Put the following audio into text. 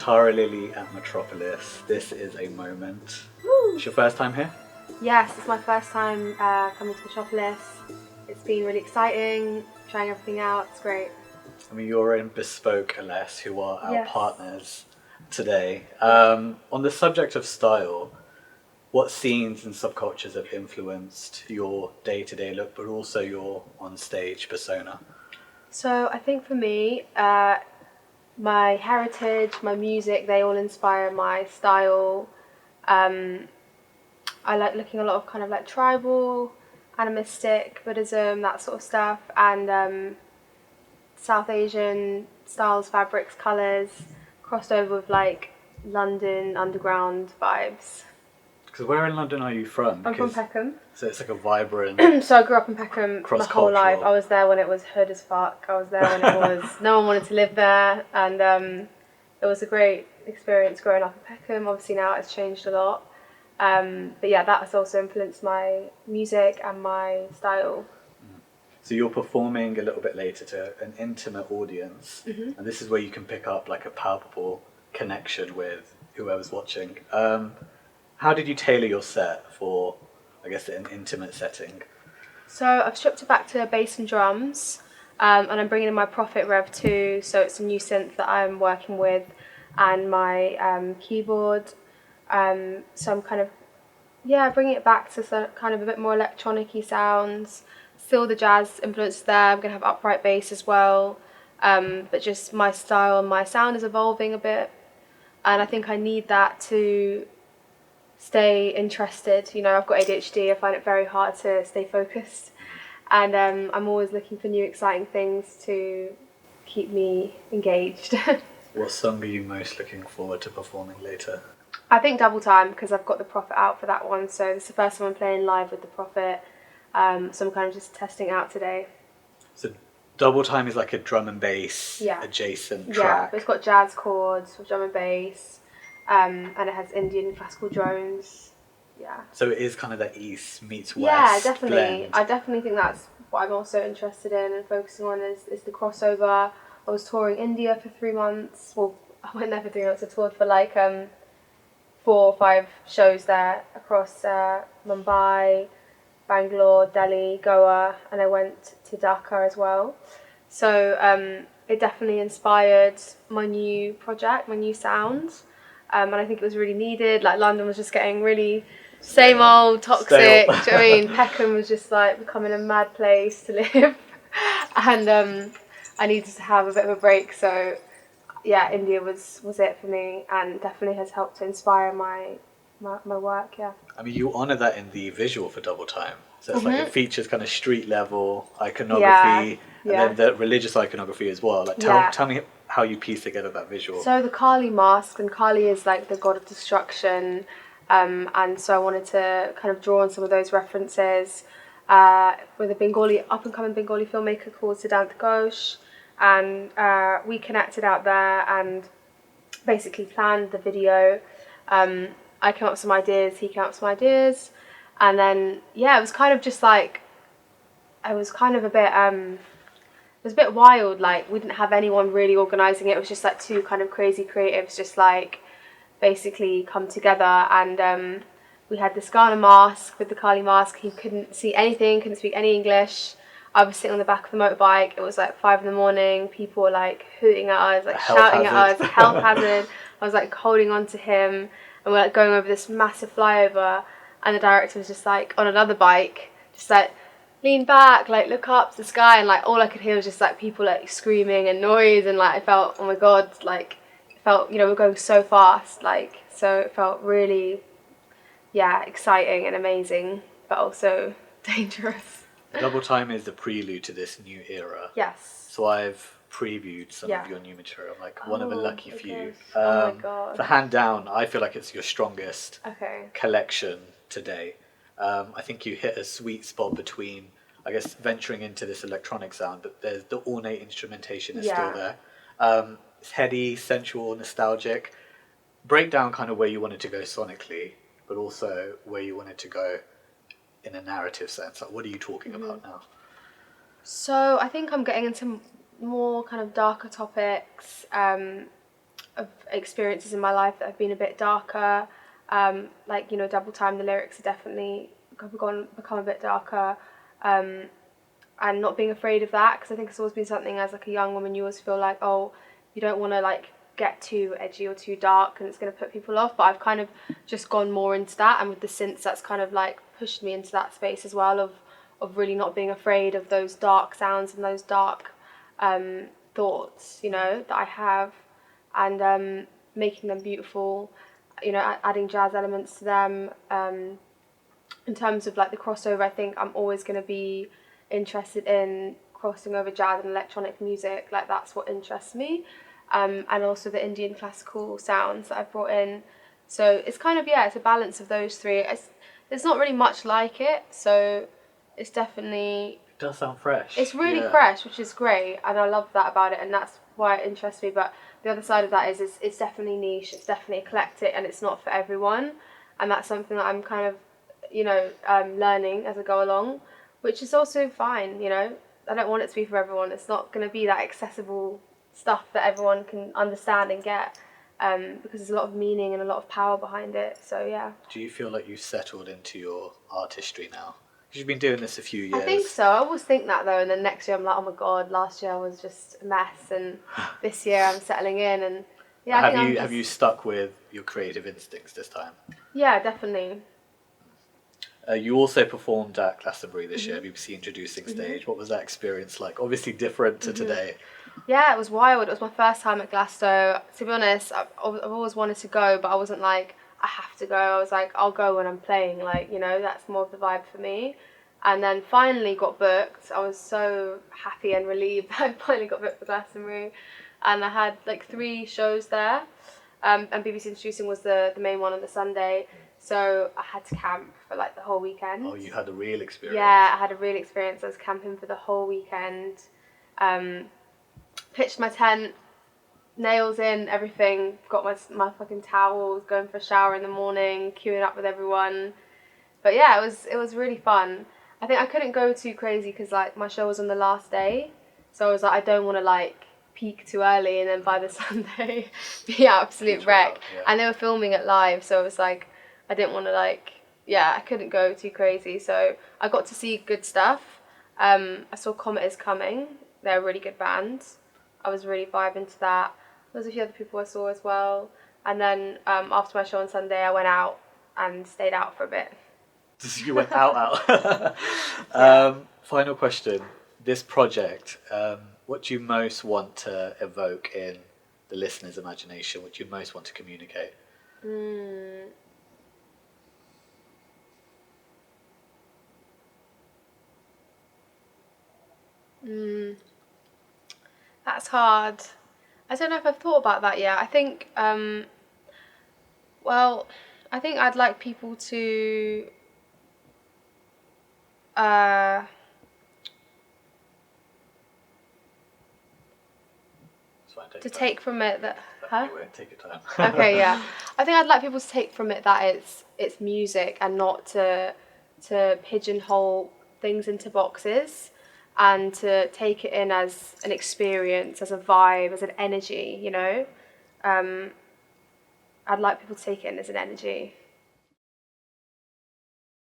Tara Lily at Metropolis. This is a moment. Woo. It's your first time here? Yes, it's my first time coming to Metropolis. It's been really exciting, trying everything out. It's great. I mean, you're in Bespoke Ellesse, who are our Yes. partners today. On the subject of style, what scenes and subcultures have influenced your day-to-day look, but also your on-stage persona? So I think for me, my heritage, my music, they all inspire my style. I like looking a lot of kind of like tribal, animistic, Buddhism, that sort of stuff, and South Asian styles, fabrics, colours, crossed over with like London underground vibes. Because where in London are you from? I'm from Peckham. So it's like a vibrant... So I grew up in Peckham my whole life. I was there when it was hood as fuck. I was there when it was no one wanted to live there, and it was a great experience growing up in Peckham. Obviously now it's changed a lot, but yeah, that has also influenced my music and my style. So you're performing a little bit later to an intimate audience, and this is where you can pick up like a palpable connection with whoever's watching. How did you tailor your set for, I guess, an intimate setting? So I've stripped it back to bass and drums, and I'm bringing in my Prophet Rev 2, so it's a new synth that I'm working with, and my keyboard. So I'm kind of, bringing it back to some kind of a bit more electronic-y sounds. Still the jazz influence there. I'm going to have upright bass as well, but just my style and my sound is evolving a bit, and I think I need that to stay interested. You know, I've got ADHD. I find it very hard to stay focused, and I'm always looking for new exciting things to keep me engaged. What song are you most looking forward to performing later? I think Double Time, because I've got the Prophet out for that one, so this is the first time I'm playing live with the Prophet, so I'm kind of just testing it out today. So Double Time is like a drum and bass adjacent track. Yeah, but it's got jazz chords with drum and bass, and it has Indian classical drones. Yeah. So it is kind of that East meets West. Yeah, definitely. Blend. I definitely think that's what I'm also interested in and focusing on is the crossover. I was touring India for 3 months. Well, I went there for 3 months. I toured for like 4 or 5 shows there across Mumbai, Bangalore, Delhi, Goa, and I went to Dhaka as well. So it definitely inspired my new project, my new sound. And I think it was really needed. Like London was just getting really same old, toxic. Do you know what I mean? Peckham was just like becoming a mad place to live, and I needed to have a bit of a break. So yeah, India was it for me, and definitely has helped to inspire my work. Yeah. I mean, you honour that in the visual for Double Time. So it's like it features kind of street level iconography, and then the religious iconography as well. Like tell me how you piece together that visual. So the Kali mask, and Kali is like the god of destruction, and so I wanted to kind of draw on some of those references with a up and coming Bengali filmmaker called Siddhant Ghosh, and we connected out there and basically planned the video. I came up with some ideas, he came up with some ideas, and then it was kind of just like, it was a bit wild. Like we didn't have anyone really organising it. It was just like 2 kind of crazy creatives just like basically come together, and we had this guy on a mask with the Kali mask. He couldn't see anything, couldn't speak any English. I was sitting on the back of the motorbike. It was like 5 a.m. People were like hooting at us, like shouting at us, health hazard. I was like holding on to him, and we're like going over this massive flyover, and the director was just like on another bike, just like lean back, like look up to the sky, and like all I could hear was just like people like screaming and noise, and like I felt, oh my god, like it felt, you know, we're going so fast, like, so it felt really exciting and amazing, but also dangerous. Double Time is the prelude to this new era. Yes. So I've previewed some of your new material, like one of the lucky few. Oh my god. For hand down, I feel like it's your strongest collection today. I think you hit a sweet spot between, I guess, venturing into this electronic sound, but there's the ornate instrumentation is still there. It's heady, sensual, nostalgic. Break down kind of where you wanted to go sonically, but also where you wanted to go in a narrative sense. Like, what are you talking about now? So I think I'm getting into more kind of darker topics. experiences in my life that have been a bit darker. Like, you know, Double Time, the lyrics are definitely become a bit darker. And not being afraid of that, because I think it's always been something as like a young woman, you always feel like, oh, you don't want to like get too edgy or too dark and it's going to put people off. But I've kind of just gone more into that, and with the synths, that's kind of like pushed me into that space as well of really not being afraid of those dark sounds and those dark thoughts, you know, that I have, and making them beautiful, you know, adding jazz elements to them. In terms of like the crossover, I think I'm always going to be interested in crossing over jazz and electronic music. Like, that's what interests me. And also the Indian classical sounds that I've brought in. So it's kind of, it's a balance of those three. There's not really much like it, so it's definitely... It does sound fresh. It's really fresh, which is great, and I love that about it, and that's why it interests me. But the other side of that is it's definitely niche, it's definitely eclectic, and it's not for everyone. And that's something that I'm kind of, you know, learning as I go along, which is also fine, you know. I don't want it to be for everyone. It's not going to be that accessible stuff that everyone can understand and get, because there's a lot of meaning and a lot of power behind it. So yeah. Do you feel like you've settled into your artistry now? Because you've been doing this a few years. I think so. I always think that though, and then next year I'm like, oh my god, last year I was just a mess, and this year I'm settling in, and yeah. Have you stuck with your creative instincts this time? Yeah, definitely. You also performed at Glastonbury this year, BBC Introducing Stage. What was that experience like? Obviously different to today. Yeah, it was wild. It was my first time at Glasto. To be honest, I've always wanted to go, but I wasn't like, I have to go. I was like, I'll go when I'm playing, like, you know, that's more of the vibe for me. And then finally got booked. I was so happy and relieved that I finally got booked for Glastonbury. And I had like 3 shows there. And BBC Introducing was the main one on the Sunday. So I had to camp for like the whole weekend. Oh, you had a real experience. Yeah, I had a real experience. I was camping for the whole weekend. Pitched my tent, nails in, everything. Got my fucking towels, going for a shower in the morning, queuing up with everyone. But yeah, it was really fun. I think I couldn't go too crazy because like my show was on the last day. So I was like, I don't want to like peak too early and then by the Sunday be absolute wreck. Yeah. And they were filming it live, so it was like, I didn't want to like, I couldn't go too crazy. So I got to see good stuff. I saw Comet Is Coming. They're a really good band. I was really vibing to that. There was a few other people I saw as well. And then after my show on Sunday, I went out and stayed out for a bit. You went out. Final question. This project, what do you most want to evoke in the listener's imagination? What do you most want to communicate? That's hard. I don't know if I've thought about that yet. I think, I think I'd like people to take from it that... Huh? Take your time. Okay, yeah. I think I'd like people to take from it that it's music and not to pigeonhole things into boxes, and to take it in as an experience, as a vibe, as an energy, you know? I'd like people to take it in as an energy.